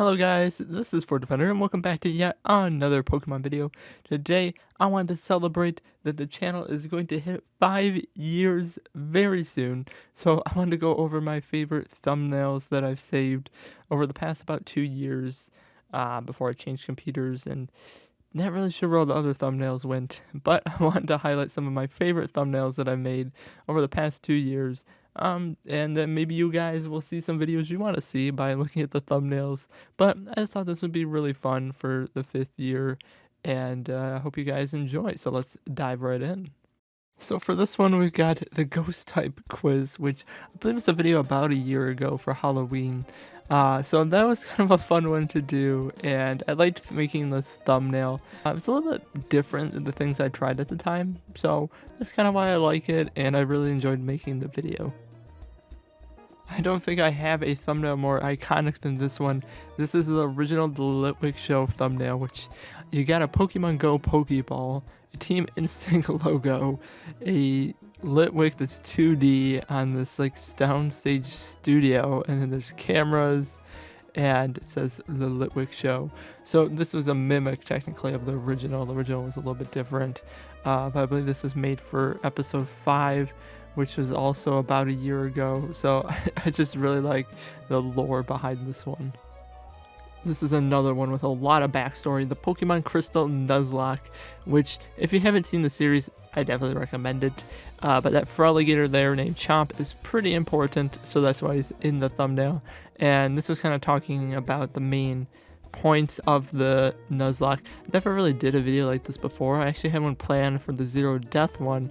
Hello guys, this is FortDefender and welcome back to yet another Pokemon video. Today I wanted to celebrate that the channel is going to hit 5 years very soon. So I wanted to go over my favorite thumbnails that I've saved over the past about 2 years before I changed computers, and not really sure where all the other thumbnails went, but I wanted to highlight some of my favorite thumbnails that I've made over the past 2 years. And then maybe you guys will see some videos you want to see by looking at the thumbnails. But I just thought this would be really fun for the 5th year, and I hope you guys enjoy. So let's dive right in. So for this one, we've got the ghost type quiz, which I believe was a video about a year ago for Halloween. So that was kind of a fun one to do, and I liked making this thumbnail. It's a little bit different than the things I tried at the time, so that's kind of why I like it, and I really enjoyed making the video. I don't think I have a thumbnail more iconic than this one. This is the original The Litwick Show thumbnail, which you got a Pokemon Go Pokeball, a Team Instinct logo, a Litwick that's 2D on this like downstage studio, and then there's cameras, and it says The Litwick Show. So this was a mimic technically of the original. The original was a little bit different, but I believe this was made for episode 5, which was also about a year ago. So I just really like the lore behind this one. This is another one with a lot of backstory, the Pokemon Crystal Nuzlocke, which if you haven't seen the series, I definitely recommend it. But that Feraligatr there named Chomp is pretty important, so that's why he's in the thumbnail. And this was kind of talking about the main points of the Nuzlocke. I never really did a video like this before. I actually had one planned for the Zero Death one,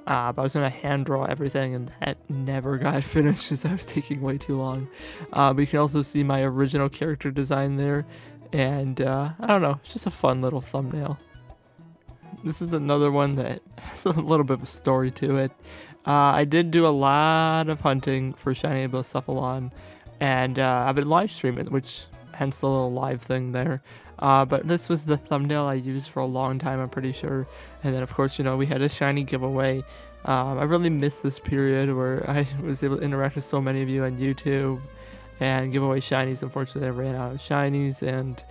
but I was going to hand draw everything, and that never got finished because I was taking way too long. But you can also see my original character design there, and I don't know, it's just a fun little thumbnail. This is another one that has a little bit of a story to it. I did do a lot of hunting for Shiny Blacephalon, and I've been live streaming, which hence the little live thing there. But this was the thumbnail I used for a long time, I'm pretty sure. And then, of course, we had a shiny giveaway. I really missed this period where I was able to interact with so many of you on YouTube and give away shinies. Unfortunately, I ran out of shinies and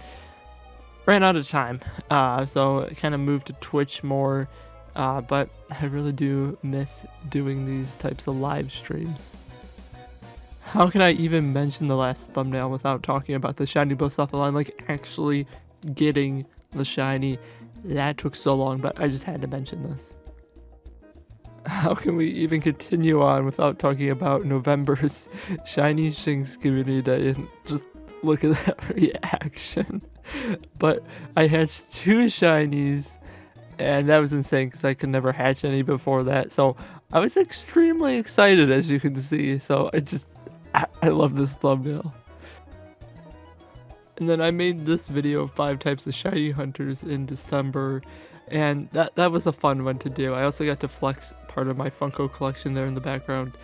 ran out of time. So I kind of moved to Twitch more. But I really do miss doing these types of live streams. How can I even mention the last thumbnail without talking about the shiny Blacephalon, like actually getting the shiny? That took so long, but I just had to mention this. How can we even continue on without talking about November's Shiny Shinx Community Day? And just look at that reaction. But I hatched 2 shinies, and that was insane because I could never hatch any before that. So I was extremely excited, as you can see. So I love this thumbnail. And then I made this video of 5 types of shiny hunters in December, and that was a fun one to do. I also got to flex part of my Funko collection there in the background.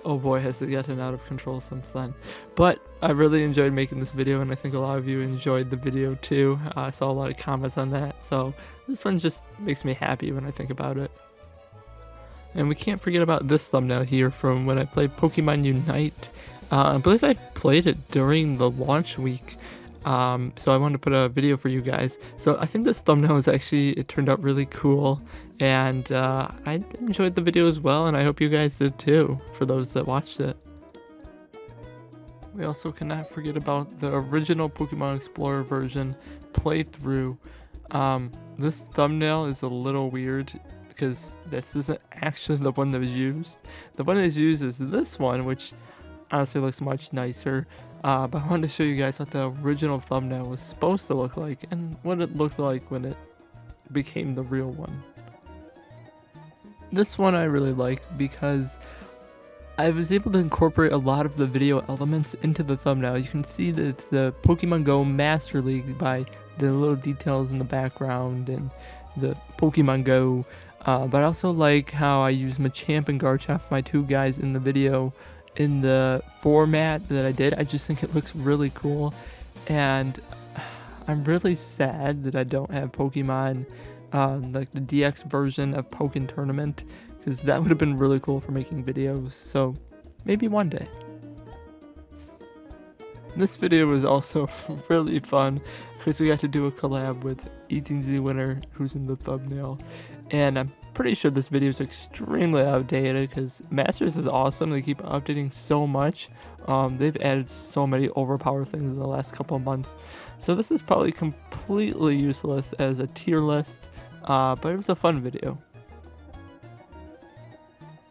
Oh boy, has it gotten out of control since then. But I really enjoyed making this video, and I think a lot of you enjoyed the video too. I saw a lot of comments on that, so this one just makes me happy when I think about it. And we can't forget about this thumbnail here from when I played Pokemon Unite. I believe I played it during the launch week, so I wanted to put a video for you guys. So I think this thumbnail it turned out really cool, and I enjoyed the video as well, and I hope you guys did too, for those that watched it. We also cannot forget about the original Pokemon Explorer version playthrough. This thumbnail is a little weird because this isn't actually the one that was used. The one that was used is this one, which honestly looks much nicer, but I wanted to show you guys what the original thumbnail was supposed to look like and what it looked like when it became the real one. This one I really like because I was able to incorporate a lot of the video elements into the thumbnail. You can see that it's the Pokemon Go Master League by the little details in the background and the Pokemon Go, but I also like how I use Machamp and Garchomp, my 2 guys in the video, in the format that I did. I just think it looks really cool, and I'm really sad that I don't have Pokemon, like the DX version of Pokken Tournament, because that would have been really cool for making videos, so maybe one day. This video was also really fun because we got to do a collab with 18Z Winner, who's in the thumbnail, and I'm pretty sure this video is extremely outdated because Masters is awesome. They keep updating so much. They've added so many overpowered things in the last couple of months, so this is probably completely useless as a tier list, but it was a fun video.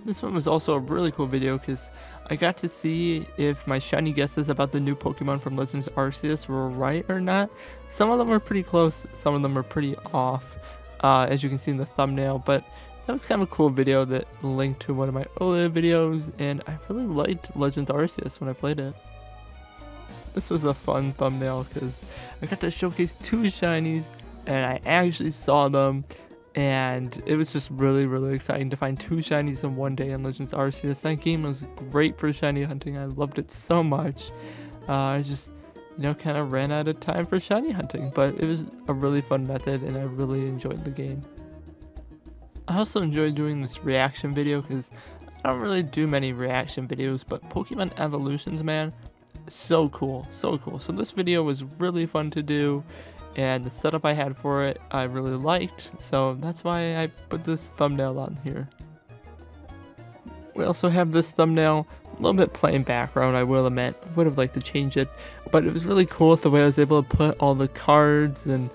This one was also a really cool video because I got to see if my shiny guesses about the new Pokemon from Legends Arceus were right or not. Some of them were pretty close, some of them were pretty off, as you can see in the thumbnail, but that was kind of a cool video that linked to one of my earlier videos, and I really liked Legends Arceus when I played it. This was a fun thumbnail because I got to showcase 2 shinies, and I actually saw them. And it was just really exciting to find 2 shinies in one day in Legends Arceus. That game was great for shiny hunting. I loved it so much. I just, kind of ran out of time for shiny hunting, but it was a really fun method and I really enjoyed the game. I also enjoyed doing this reaction video because I don't really do many reaction videos, but Pokemon Evolutions, man, so cool. So this video was really fun to do. And the setup I had for it, I really liked, so that's why I put this thumbnail on here. We also have this thumbnail, a little bit plain background, I will admit, would have liked to change it, but it was really cool with the way I was able to put all the cards, and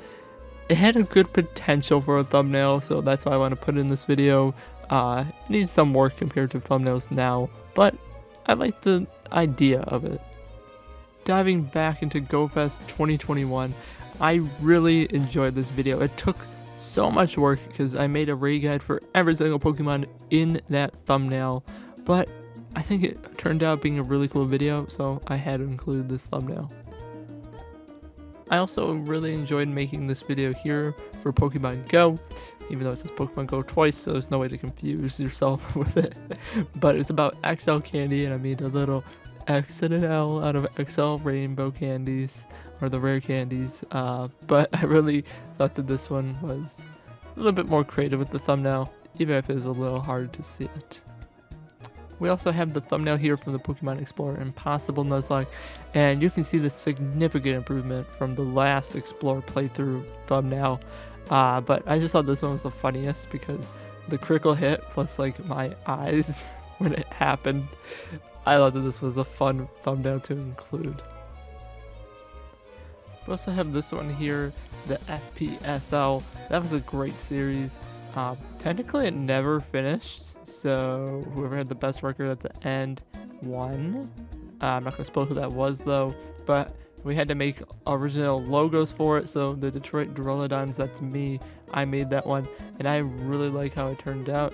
it had a good potential for a thumbnail, so that's why I want to put it in this video. It needs some work compared to thumbnails now, but I like the idea of it. Diving back into GoFest 2021, I really enjoyed this video. It took so much work because I made a raid guide for every single Pokemon in that thumbnail, but I think it turned out being a really cool video, so I had to include this thumbnail. I also really enjoyed making this video here for Pokemon Go, even though it says Pokemon Go twice, so there's no way to confuse yourself with it. But it's about XL candy, and I made a little X and an L out of XL rainbow candies, or the rare candies, but I really thought that this one was a little bit more creative with the thumbnail, even if it was a little hard to see it. We also have the thumbnail here from the Pokemon Explorer Impossible Nuzlocke, and you can see the significant improvement from the last Explorer playthrough thumbnail, but I just thought this one was the funniest because the critical hit plus like my eyes when it happened. I thought that this was a fun thumbnail to include. We also have this one here, the FPSL. That was a great series. Technically it never finished, so whoever had the best record at the end won. I'm not going to spoil who that was though, but we had to make original logos for it, so the Detroit Duraludons, that's me, I made that one, and I really like how it turned out.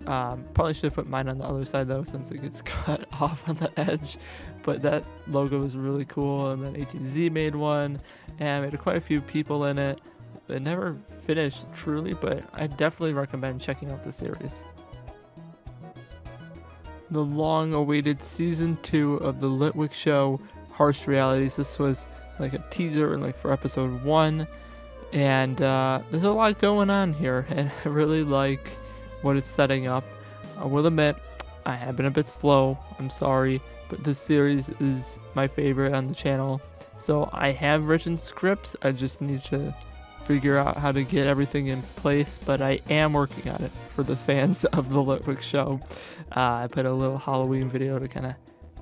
Probably should have put mine on the other side though, since it gets cut off on the edge, but that logo was really cool. And then 18Z made one, and I made quite a few people in it. It never finished truly, but I definitely recommend checking out the series. The long-awaited season 2 of the Litwick show, Harsh Realities. This was like a teaser and like for episode 1, and there's a lot going on here, and I really like what it's setting up. I will admit, I have been a bit slow, I'm sorry, but this series is my favorite on the channel. So I have written scripts, I just need to figure out how to get everything in place, but I am working on it for the fans of the Litwick show. I put a little Halloween video to kind of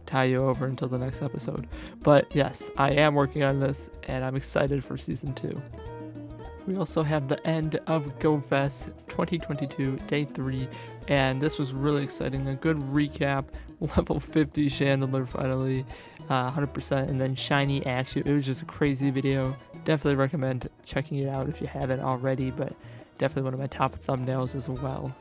tie you over until the next episode. But yes, I am working on this, and I'm excited for season 2. We also have the end of GoFest 2022, Day 3, and this was really exciting. A good recap, level 50 Chandler finally, 100%, and then Shiny Action. It was just a crazy video. Definitely recommend checking it out if you haven't already, but definitely one of my top thumbnails as well.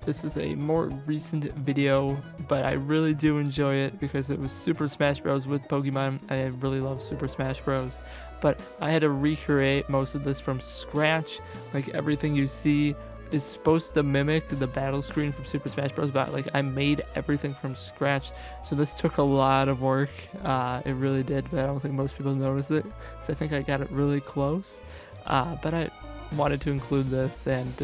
This is a more recent video, but I really do enjoy it because it was Super Smash Bros. With Pokemon. I really love Super Smash Bros. But I had to recreate most of this from scratch. Like everything you see is supposed to mimic the battle screen from Super Smash Bros. But like I made everything from scratch, so this took a lot of work. It really did, but I don't think most people noticed it because I think I got it really close. But I wanted to include this, and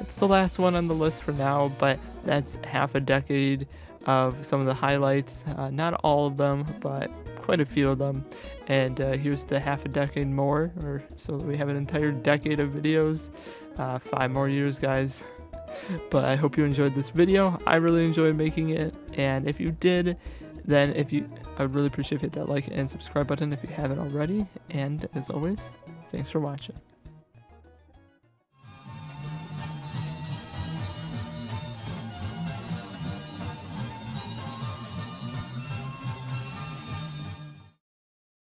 it's the last one on the list for now, but that's half a decade of some of the highlights, not all of them, but quite a few of them. And here's to half a decade more, or so that we have an entire decade of videos. 5 more years, guys. But I hope you enjoyed this video. I really enjoyed making it, and if you did, then I would really appreciate if you hit that like and subscribe button if you haven't already. And as always, thanks for watching.